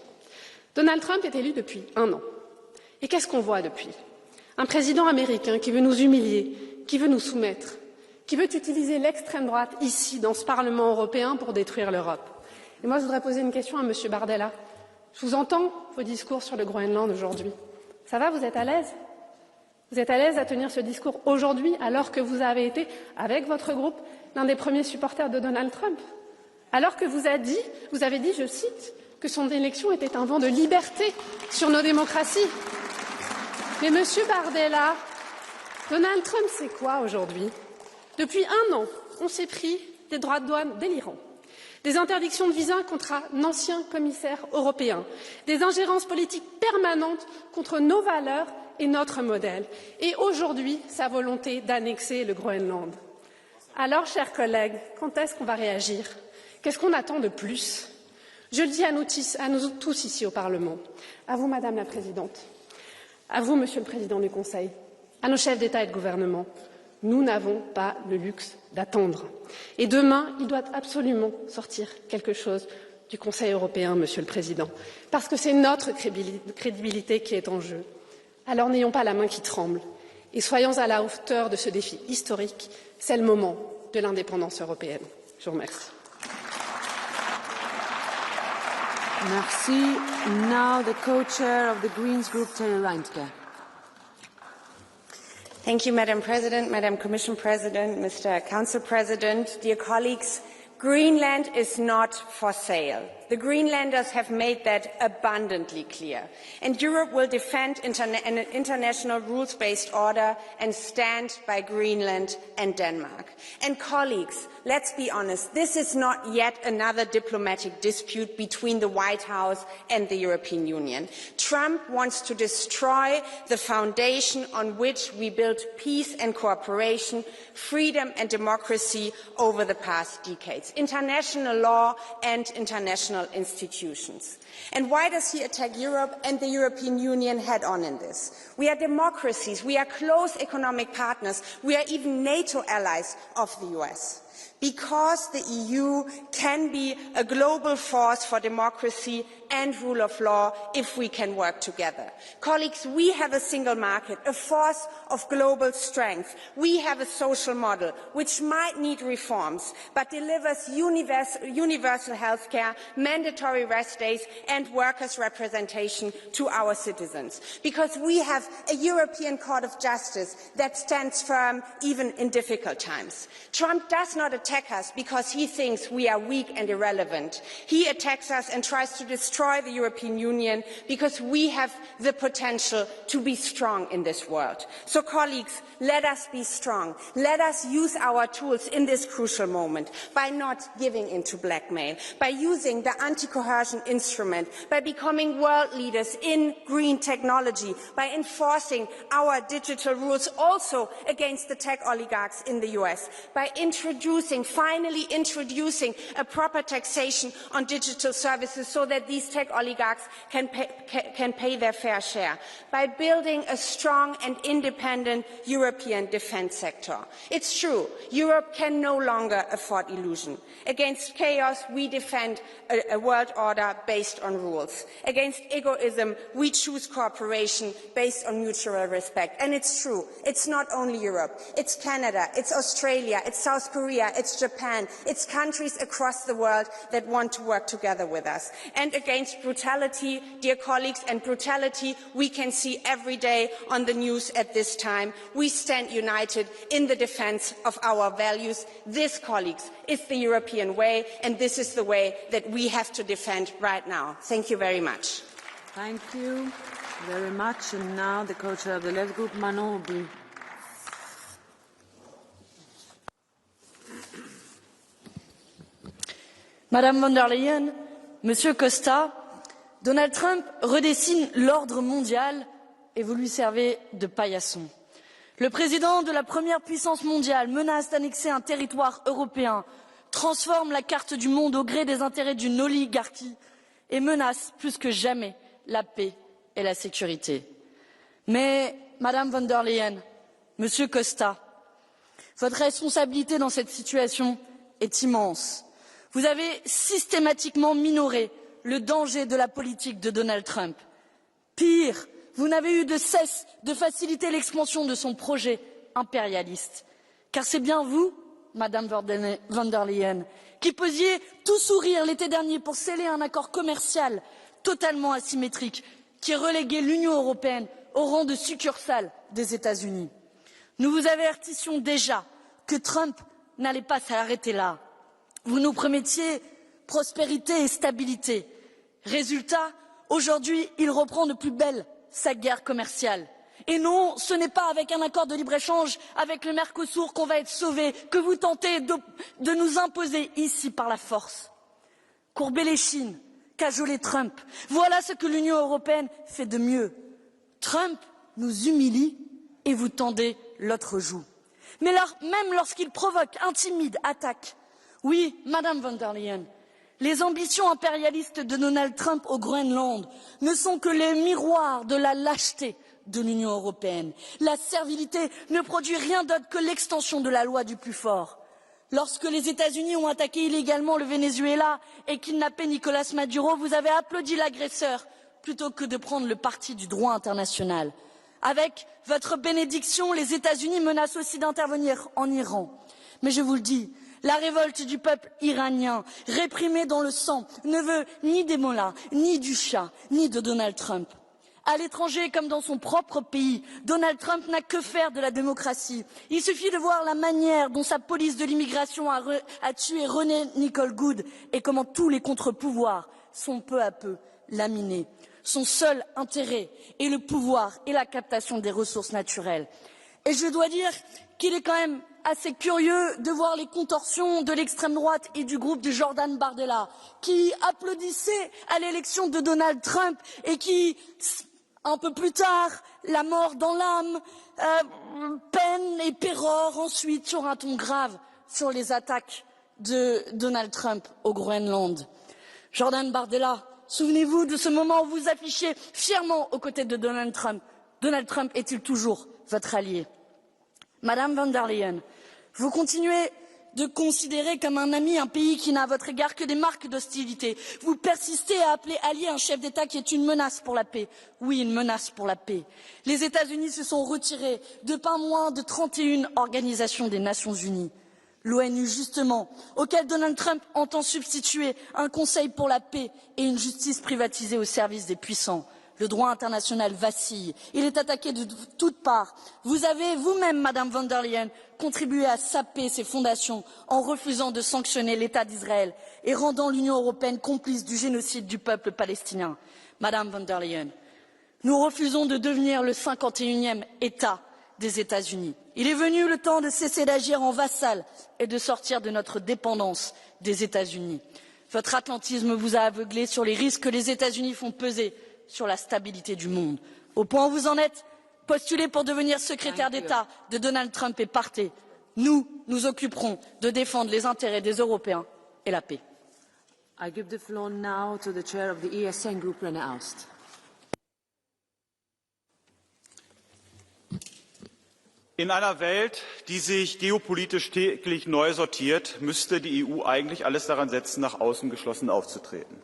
Donald Trump est élu depuis 1 an. Et qu'est-ce qu'on voit depuis? Un président américain qui veut nous humilier, qui veut nous soumettre, qui veut utiliser l'extrême droite ici, dans ce Parlement européen, pour détruire l'Europe. Et moi, je voudrais poser une question à M. Bardella. Je vous entends, vos discours sur le Groenland aujourd'hui. Ça va, vous êtes à l'aise? Vous êtes à l'aise à tenir ce discours aujourd'hui, alors que vous avez été, avec votre groupe, l'un des premiers supporters de Donald Trump? Alors que vous avez dit, je cite, que son élection était un vent de liberté sur nos démocraties. Mais Monsieur Bardella, Donald Trump, c'est quoi aujourd'hui? Depuis 1 an, on s'est pris des droits de douane délirants, des interdictions de visa contre un ancien commissaire européen, des ingérences politiques permanentes contre nos valeurs et notre modèle, et aujourd'hui, sa volonté d'annexer le Groenland. Alors, chers collègues, quand est-ce qu'on va réagir? Qu'est-ce qu'on attend de plus? Je le dis à nous tous ici au Parlement, à vous, Madame la Présidente, à vous, Monsieur le Président du Conseil, à nos chefs d'État et de gouvernement, nous n'avons pas le luxe d'attendre. Et demain, il doit absolument sortir quelque chose du Conseil européen, Monsieur le Président, parce que c'est notre crédibilité qui est en jeu. Alors n'ayons pas la main qui tremble et soyons à la hauteur de ce défi historique. C'est le moment de l'indépendance européenne. Je vous remercie. Merci. Now the co-chair of the Greens Group, Terry Reintke. Thank you, Madam President, Madam Commission President, Mr. Council President, dear colleagues. Greenland is not for sale. The Greenlanders have made that abundantly clear. And Europe will defend an international rules-based order and stand by Greenland and Denmark. And colleagues, let's be honest, this is not yet another diplomatic dispute between the White House and the European Union. Trump wants to destroy the foundation on which we built peace and cooperation, freedom and democracy over the past decades, international law and international institutions. And why does he attack Europe and the European Union head-on in this? We are democracies, we are close economic partners, we are even NATO allies of the US. Because the EU can be a global force for democracy and rule of law if we can work together. Colleagues, we have a single market, a force of global strength. We have a social model which might need reforms, but delivers universal health care, mandatory rest days and workers' representation to our citizens. Because we have a European Court of Justice that stands firm even in difficult times. Trump does not attack us because he thinks we are weak and irrelevant. He attacks us and tries to destroy the European Union because we have the potential to be strong in this world. So, colleagues, let us be strong. Let us use our tools in this crucial moment by not giving in to blackmail, by using the anti-coercion instrument, by becoming world leaders in green technology, by enforcing our digital rules also against the tech oligarchs in the US, by finally introducing a proper taxation on digital services so that these tech oligarchs can pay their fair share, by building a strong and independent European defence sector. It's true, Europe can no longer afford illusion. Against chaos, we defend a world order based on rules. Against egoism, we choose cooperation based on mutual respect. And it's true, it's not only Europe, it's Canada, it's Australia, it's South Korea, it's Japan, it's countries across the world that want to work together with us. And against brutality, dear colleagues, and brutality we can see every day on the news at this time, we stand united in the defence of our values. This, colleagues, is the European way, and this is the way that we have to defend right now. Thank you very much. Thank you very much. And now the co-chair of the Left Group, Manon Aubry. Madame von der Leyen, Monsieur Costa, Donald Trump redessine l'ordre mondial et vous lui servez de paillasson. Le président de la première puissance mondiale menace d'annexer un territoire européen, transforme la carte du monde au gré des intérêts d'une oligarchie et menace plus que jamais la paix et la sécurité. Mais, Madame von der Leyen, Monsieur Costa, votre responsabilité dans cette situation est immense. Vous avez systématiquement minoré le danger de la politique de Donald Trump. Pire, vous n'avez eu de cesse de faciliter l'expansion de son projet impérialiste. Car c'est bien vous, Madame von der Leyen, qui posiez tout sourire l'été dernier pour sceller un accord commercial totalement asymétrique qui reléguait l'Union européenne au rang de succursale des États-Unis. Nous vous avertissions déjà que Trump n'allait pas s'arrêter là. Vous nous promettiez prospérité et stabilité. Résultat, aujourd'hui, il reprend de plus belle sa guerre commerciale. Et non, ce n'est pas avec un accord de libre-échange avec le Mercosur qu'on va être sauvé, que vous tentez de nous imposer ici par la force. Courber les chines, cajoler Trump, voilà ce que l'Union européenne fait de mieux. Trump nous humilie et vous tendez l'autre joue. Mais même lorsqu'il provoque, intimide, attaque, oui, Madame von der Leyen, les ambitions impérialistes de Donald Trump au Groenland ne sont que les miroirs de la lâcheté de l'Union européenne. La servilité ne produit rien d'autre que l'extension de la loi du plus fort. Lorsque les États-Unis ont attaqué illégalement le Venezuela et kidnappé Nicolas Maduro, vous avez applaudi l'agresseur plutôt que de prendre le parti du droit international. Avec votre bénédiction, les États-Unis menacent aussi d'intervenir en Iran. Mais je vous le dis, la révolte du peuple iranien, réprimée dans le sang, ne veut ni des mollahs, ni du Shah, ni de Donald Trump. À l'étranger comme dans son propre pays, Donald Trump n'a que faire de la démocratie. Il suffit de voir la manière dont sa police de l'immigration a tué René Nicole Goode et comment tous les contre-pouvoirs sont peu à peu laminés. Son seul intérêt est le pouvoir et la captation des ressources naturelles. Et je dois dire qu'il est quand même assez curieux de voir les contorsions de l'extrême droite et du groupe de Jordan Bardella, qui applaudissaient à l'élection de Donald Trump et qui, un peu plus tard, la mort dans l'âme, peine et pérore ensuite sur un ton grave sur les attaques de Donald Trump au Groenland. Jordan Bardella, souvenez-vous de ce moment où vous affichiez fièrement aux côtés de Donald Trump. Donald Trump est-il toujours votre allié? Madame von der Leyen, vous continuez de considérer comme un ami un pays qui n'a à votre égard que des marques d'hostilité. Vous persistez à appeler allié un chef d'État qui est une menace pour la paix. Oui, une menace pour la paix. Les États-Unis se sont retirés de pas moins de 31 organisations des Nations Unies. L'ONU, justement, auquel Donald Trump entend substituer un conseil pour la paix et une justice privatisée au service des puissants. Le droit international vacille, il est attaqué de toutes parts. Vous avez vous-même, Madame von der Leyen, contribué à saper ses fondations en refusant de sanctionner l'État d'Israël et rendant l'Union européenne complice du génocide du peuple palestinien. Madame von der Leyen, nous refusons de devenir le 51e État des États-Unis. Il est venu le temps de cesser d'agir en vassal et de sortir de notre dépendance des États-Unis. Votre atlantisme vous a aveuglé sur les risques que les États-Unis font peser sur la stabilité du monde. Au point où vous en êtes, postulez pour devenir secrétaire d'État de Donald Trump et partez. Nous nous occuperons de défendre les intérêts des Européens et la paix. I give the floor now to the chair of the ESN Group, Rene Aust. In einer Welt, die sich geopolitisch täglich neu sortiert, müsste die EU eigentlich alles daran setzen, nach außen geschlossen aufzutreten.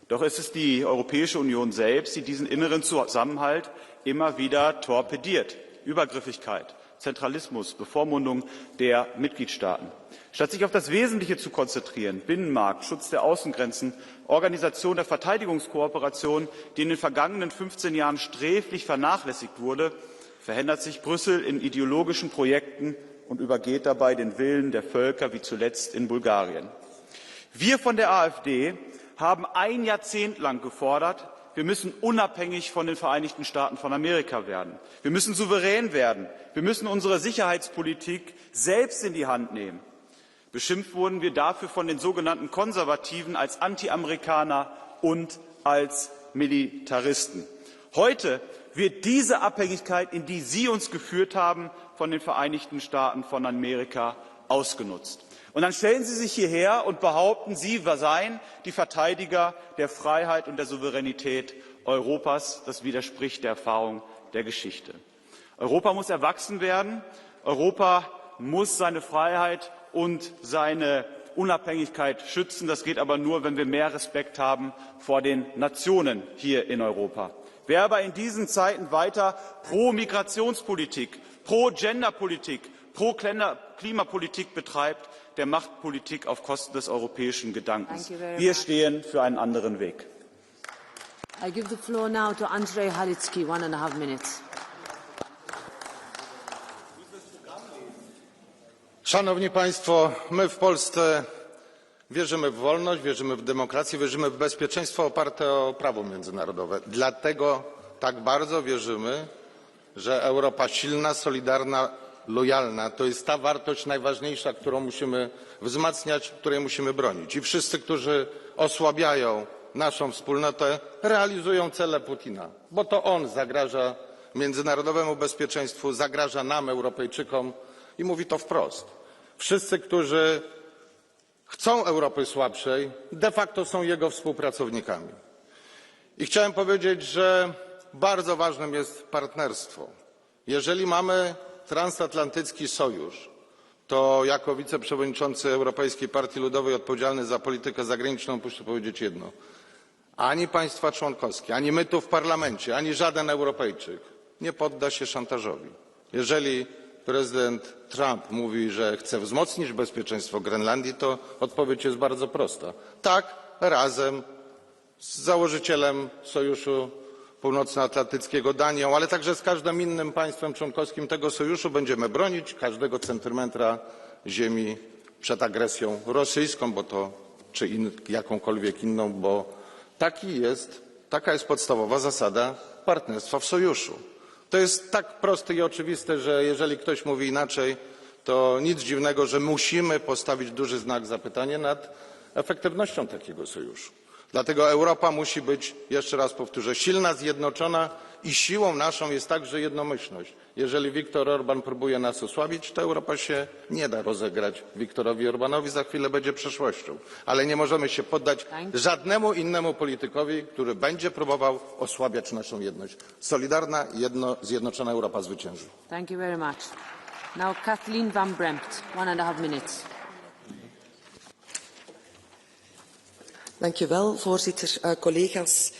Doch es ist die Europäische Union selbst, die diesen inneren Zusammenhalt immer wieder torpediert. Übergriffigkeit, Zentralismus, Bevormundung der Mitgliedstaaten. Statt sich auf das Wesentliche zu konzentrieren, Binnenmarkt, Schutz der Außengrenzen, Organisation der Verteidigungskooperation, die in den vergangenen 15 Jahren sträflich vernachlässigt wurde, verheddert sich Brüssel in ideologischen Projekten und übergeht dabei den Willen der Völker, wie zuletzt in Bulgarien. Wir von der AfD haben ein Jahrzehnt lang gefordert, wir müssen unabhängig von den Vereinigten Staaten von Amerika werden. Wir müssen souverän werden. Wir müssen unsere Sicherheitspolitik selbst in die Hand nehmen. Beschimpft wurden wir dafür von den sogenannten Konservativen als Anti-Amerikaner und als Militaristen. Heute wird diese Abhängigkeit, in die Sie uns geführt haben, von den Vereinigten Staaten von Amerika ausgenutzt. Und dann stellen Sie sich hierher und behaupten, Sie seien die Verteidiger der Freiheit und der Souveränität Europas. Das widerspricht der Erfahrung der Geschichte. Europa muss erwachsen werden. Europa muss seine Freiheit und seine Unabhängigkeit schützen. Das geht aber nur, wenn wir mehr Respekt haben vor den Nationen hier in Europa. Wer aber in diesen Zeiten weiter pro Migrationspolitik, pro Genderpolitik, Pro-Klimapolitik betreibt, der macht Politik auf Kosten des europäischen Gedankens. Wir stehen für einen anderen Weg. I give the floor now to Andrzej Halicki, 1.5 minutes. Szanowni Państwo, my w Polsce wierzymy w wolność, wierzymy w demokrację, wierzymy w bezpieczeństwo oparte o prawo międzynarodowe. Dlatego tak bardzo wierzymy, że Europa silna, solidarna, lojalna to jest ta wartość najważniejsza, którą musimy wzmacniać, której musimy bronić. I wszyscy, którzy osłabiają naszą wspólnotę, realizują cele Putina, bo to on zagraża międzynarodowemu bezpieczeństwu, zagraża nam, Europejczykom i mówi to wprost. Wszyscy, którzy chcą Europy słabszej, de facto są jego współpracownikami. I chciałem powiedzieć, że bardzo ważnym jest partnerstwo. Jeżeli mamy transatlantycki sojusz, to jako wiceprzewodniczący Europejskiej Partii Ludowej odpowiedzialny za politykę zagraniczną muszę powiedzieć jedno. Ani państwa członkowskie, ani my tu w Parlamencie, ani żaden Europejczyk nie podda się szantażowi. Jeżeli prezydent Trump mówi, że chce wzmocnić bezpieczeństwo Grenlandii, to odpowiedź jest bardzo prosta. Tak, razem z założycielem Sojuszu Północnoatlantyckiego Danią, ale także z każdym innym państwem członkowskim tego sojuszu będziemy bronić każdego centymetra ziemi przed agresją rosyjską, bo to czy jakąkolwiek inną, bo taka jest podstawowa zasada partnerstwa w sojuszu. To jest tak proste i oczywiste, że jeżeli ktoś mówi inaczej, to nic dziwnego, że musimy postawić duży znak zapytania nad efektywnością takiego sojuszu. Dlatego Europa musi być, jeszcze raz powtórzę, silna, zjednoczona i siłą naszą jest także jednomyślność. Jeżeli Viktor Orban próbuje nas osłabić, to Europa się nie da rozegrać Viktorowi Orbanowi, za chwilę będzie przeszłością. Ale nie możemy się poddać żadnemu innemu politykowi, który będzie próbował osłabiać naszą jedność. Solidarna, zjednoczona Europa zwycięży. Thank you very much. Now Kathleen van Bremt, 1.5 minutes. Dank u wel, voorzitter. Collega's,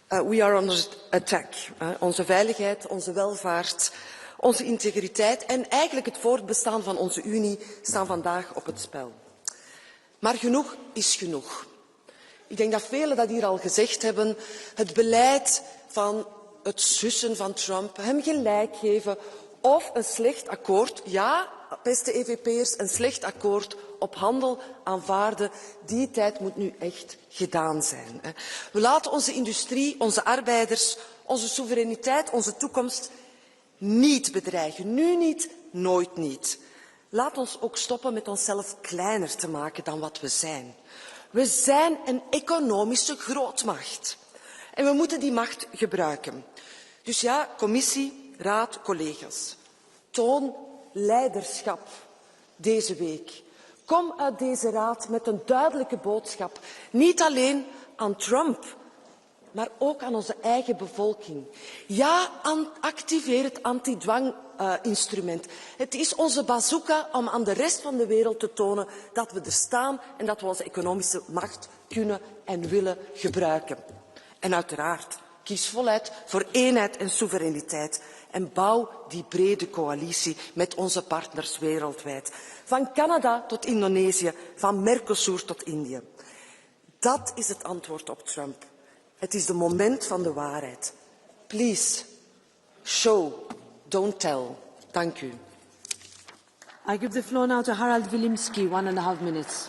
we are under attack. Onze veiligheid, onze welvaart, onze integriteit en eigenlijk het voortbestaan van onze Unie staan vandaag op het spel. Maar genoeg is genoeg. Ik denk dat velen dat hier al gezegd hebben. Het beleid van het sussen van Trump, hem gelijk geven of een slecht akkoord, ja, beste EVP'ers, een slecht akkoord op handel aanvaarden, die tijd moet nu echt gedaan zijn. We laten onze industrie, onze arbeiders, onze soevereiniteit, onze toekomst niet bedreigen. Nu niet, nooit niet. Laat ons ook stoppen met onszelf kleiner te maken dan wat we zijn. We zijn een economische grootmacht. En we moeten die macht gebruiken. Dus ja, commissie, raad, collega's. Toon leiderschap deze week. Kom uit deze raad met een duidelijke boodschap. Niet alleen aan Trump, maar ook aan onze eigen bevolking. Ja, activeer het antidwanginstrument. Het is onze bazooka om aan de rest van de wereld te tonen dat we er staan en dat we onze economische macht kunnen en willen gebruiken. En uiteraard, kies voluit voor eenheid en soevereiniteit. En bouw die brede coalitie met onze partners wereldwijd. Van Canada tot Indonesië, van Mercosur tot Indië. Dat is het antwoord op Trump. Het is de moment van de waarheid. Please, show, don't tell. Dank u. I give the floor now to Harald Wilimski, 1.5 minutes.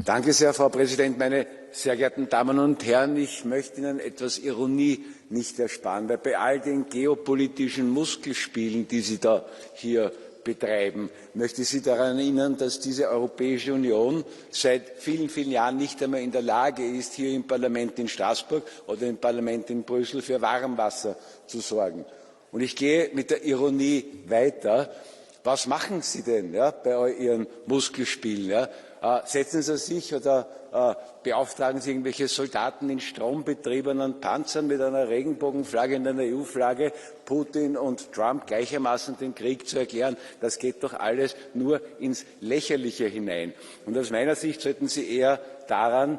Danke sehr, Frau Präsidentin. Meine sehr geehrten Damen und Herren, ich möchte Ihnen etwas Ironie nicht ersparen, weil bei all den geopolitischen Muskelspielen, die Sie da hier betreiben, möchte ich Sie daran erinnern, dass diese Europäische Union seit vielen, vielen Jahren nicht einmal in der Lage ist, hier im Parlament in Straßburg oder im Parlament in Brüssel für Warmwasser zu sorgen. Und ich gehe mit der Ironie weiter. Was machen Sie denn bei all Ihren Muskelspielen? Setzen Sie sich oder beauftragen Sie irgendwelche Soldaten in strombetriebenen Panzern mit einer Regenbogenflagge und einer EU-Flagge, Putin und Trump gleichermaßen den Krieg zu erklären? Das geht doch alles nur ins Lächerliche hinein. Und aus meiner Sicht sollten Sie eher daran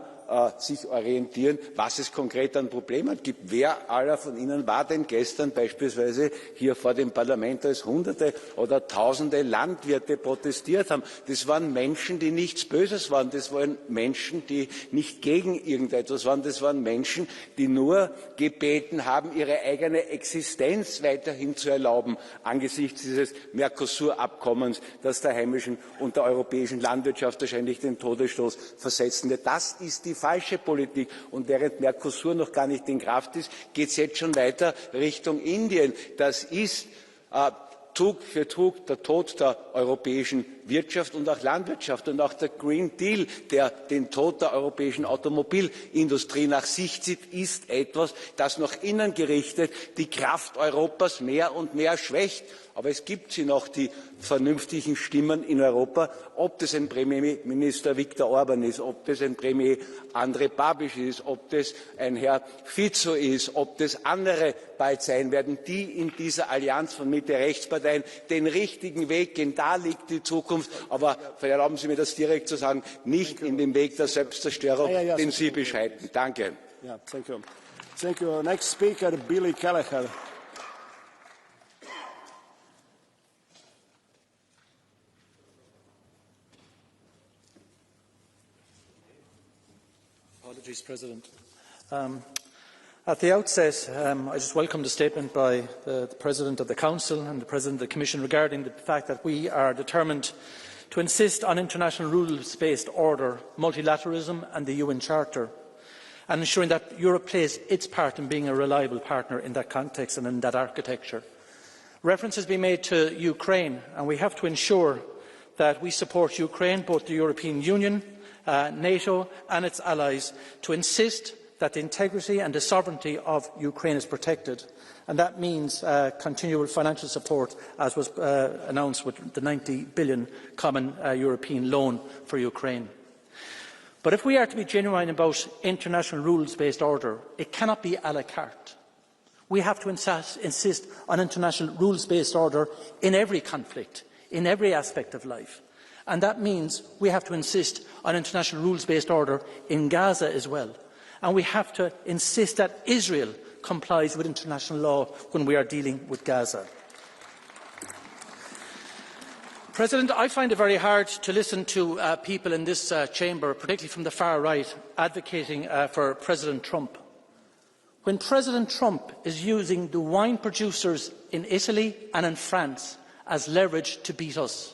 sich orientieren, was es konkret an Problemen gibt. Wer aller von Ihnen war denn gestern beispielsweise hier vor dem Parlament, als Hunderte oder Tausende Landwirte protestiert haben? Das waren Menschen, die nichts Böses waren. Das waren Menschen, die nicht gegen irgendetwas waren. Das waren Menschen, die nur gebeten haben, ihre eigene Existenz weiterhin zu erlauben angesichts dieses Mercosur-Abkommens, das der heimischen und der europäischen Landwirtschaft wahrscheinlich den Todesstoß versetzen wird. Das ist die falsche Politik. Und während Mercosur noch gar nicht in Kraft ist, geht es jetzt schon weiter Richtung Indien. Das ist Zug für Zug der Tod der europäischen Wirtschaft und auch Landwirtschaft. Und auch der Green Deal, der den Tod der europäischen Automobilindustrie nach sich zieht, ist etwas, das nach innen gerichtet die Kraft Europas mehr und mehr schwächt. Aber es gibt sie noch, die vernünftigen Stimmen in Europa, ob das ein Premierminister Viktor Orban ist, ob das ein Premier Andrej Babiš ist, ob das ein Herr Fico ist, ob das andere bald sein werden, die in dieser Allianz von Mitte-Rechts-Parteien den richtigen Weg gehen. Da liegt die Zukunft. Aber erlauben Sie mir das direkt zu sagen, nicht in dem Weg der Selbstzerstörung, den Sie beschreiten. Danke. Yeah, thank you. Thank you. Next speaker, Billy Kelleher. Apologies, President. At the outset, I just welcome the statement by the President of the Council and the President of the Commission regarding the fact that we are determined to insist on international rules-based order, multilateralism and the UN Charter, and ensuring that Europe plays its part in being a reliable partner in that context and in that architecture. Reference has been made to Ukraine, and we have to ensure that we support Ukraine, both the European Union, NATO and its allies, to insist that the integrity and the sovereignty of Ukraine is protected, and that means continual financial support, as was announced with the 90 billion common European loan for Ukraine. But if we are to be genuine about international rules-based order, it cannot be à la carte. We have to insist on international rules-based order in every conflict, in every aspect of life. And that means we have to insist on international rules-based order in Gaza as well. And we have to insist that Israel complies with international law when we are dealing with Gaza. President, I find it very hard to listen to people in this chamber, particularly from the far right, advocating for President Trump. When President Trump is using the wine producers in Italy and in France as leverage to beat us.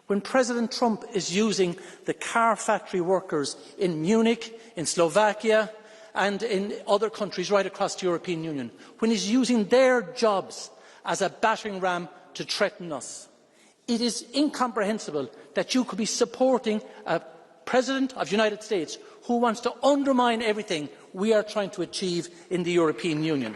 When President Trump is using the car factory workers in Munich, in Slovakia and in other countries right across the European Union, when he is using their jobs as a battering ram to threaten us. It is incomprehensible that you could be supporting a President of the United States who wants to undermine everything we are trying to achieve in the European Union.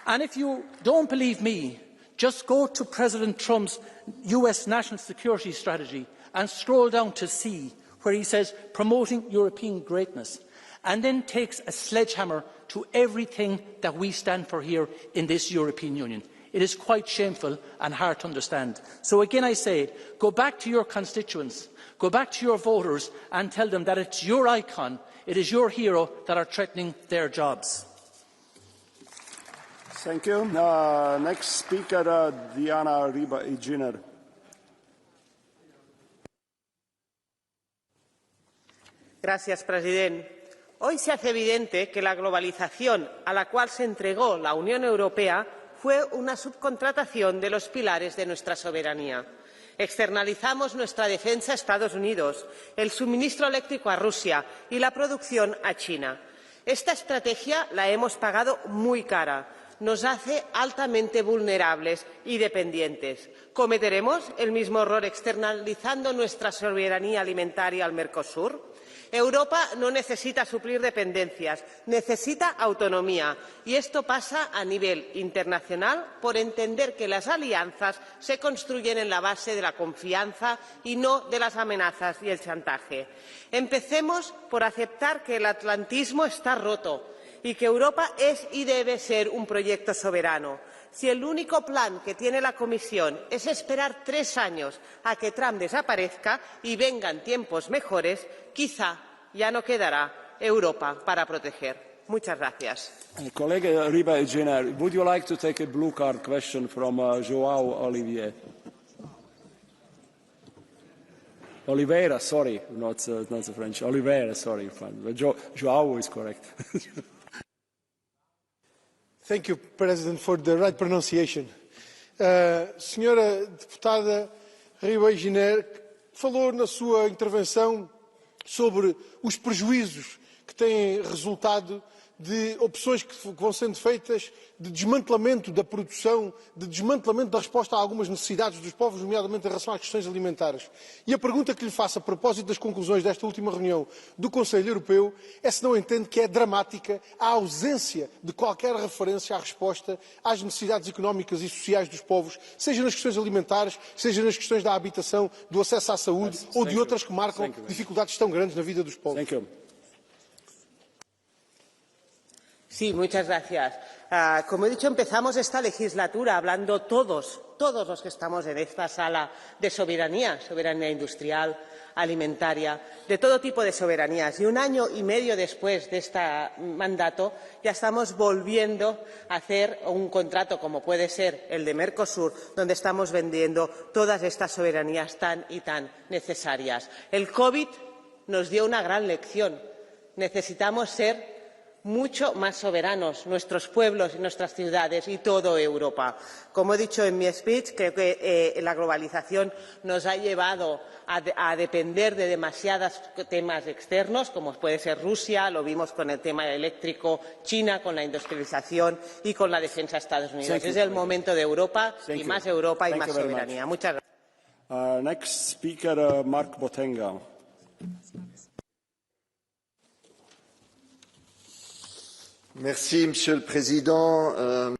And if you don't believe me, just go to President Trump's US national security strategy and scroll down to C, where he says promoting European greatness, and then takes a sledgehammer to everything that we stand for here in this European Union. It is quite shameful and hard to understand. So again I say, go back to your constituents, go back to your voters and tell them that it's your icon, it is your hero that are threatening their jobs. Thank you. Next speaker, Diana Riba-Ejiner. Gracias, presidente. Hoy se hace evidente que la globalización a la cual se entregó la Unión Europea fue una subcontratación de los pilares de nuestra soberanía. Externalizamos nuestra defensa a Estados Unidos, el suministro eléctrico a Rusia y la producción a China. Esta estrategia la hemos pagado muy cara. Nos hace altamente vulnerables y dependientes. ¿Cometeremos el mismo error externalizando nuestra soberanía alimentaria al Mercosur? Europa no necesita suplir dependencias, necesita autonomía. Y esto pasa a nivel internacional por entender que las alianzas se construyen en la base de la confianza y no de las amenazas y el chantaje. Empecemos por aceptar que el atlantismo está roto y que Europa es y debe ser un proyecto soberano. Si el único plan que tiene la Comisión es esperar 3 años a que Trump desaparezca y vengan tiempos mejores, quizá ya no quedará Europa para proteger. Muchas gracias. Collega Riba-Eugenia, would you like to take a blue card question from João Olivier? Oliveira, sorry, not the French. Oliveira, sorry. João is correct. Thank you, President, for the right pronunciation. Senhora deputada Riba-Eugenia, falou na sua intervenção sobre os prejuízos que têm resultado de opções que vão sendo feitas de desmantelamento da produção, de desmantelamento da resposta a algumas necessidades dos povos, nomeadamente em relação às questões alimentares. E a pergunta que lhe faço a propósito das conclusões desta última reunião do Conselho Europeu é se não entende que é dramática a ausência de qualquer referência à resposta às necessidades económicas e sociais dos povos, seja nas questões alimentares, seja nas questões da habitação, do acesso à saúde ou de outras que marcam dificuldades tão grandes na vida dos povos. Sí, muchas gracias. Como he dicho, empezamos esta legislatura hablando todos los que estamos en esta sala de soberanía, soberanía industrial, alimentaria, de todo tipo de soberanías. Y un año y medio después de este mandato ya estamos volviendo a hacer un contrato como puede ser el de Mercosur, donde estamos vendiendo todas estas soberanías tan y tan necesarias. El COVID nos dio una gran lección. Necesitamos ser mucho más soberanos, nuestros pueblos y nuestras ciudades y toda Europa. Como he dicho en mi speech, creo que la globalización nos ha llevado a depender de demasiados temas externos, como puede ser Rusia, lo vimos con el tema eléctrico, China con la industrialización y con la defensa de Estados Unidos. Es el momento de Europa y más soberanía. Muchas gracias. Next speaker, Mark Botenga. Merci, Monsieur le Président.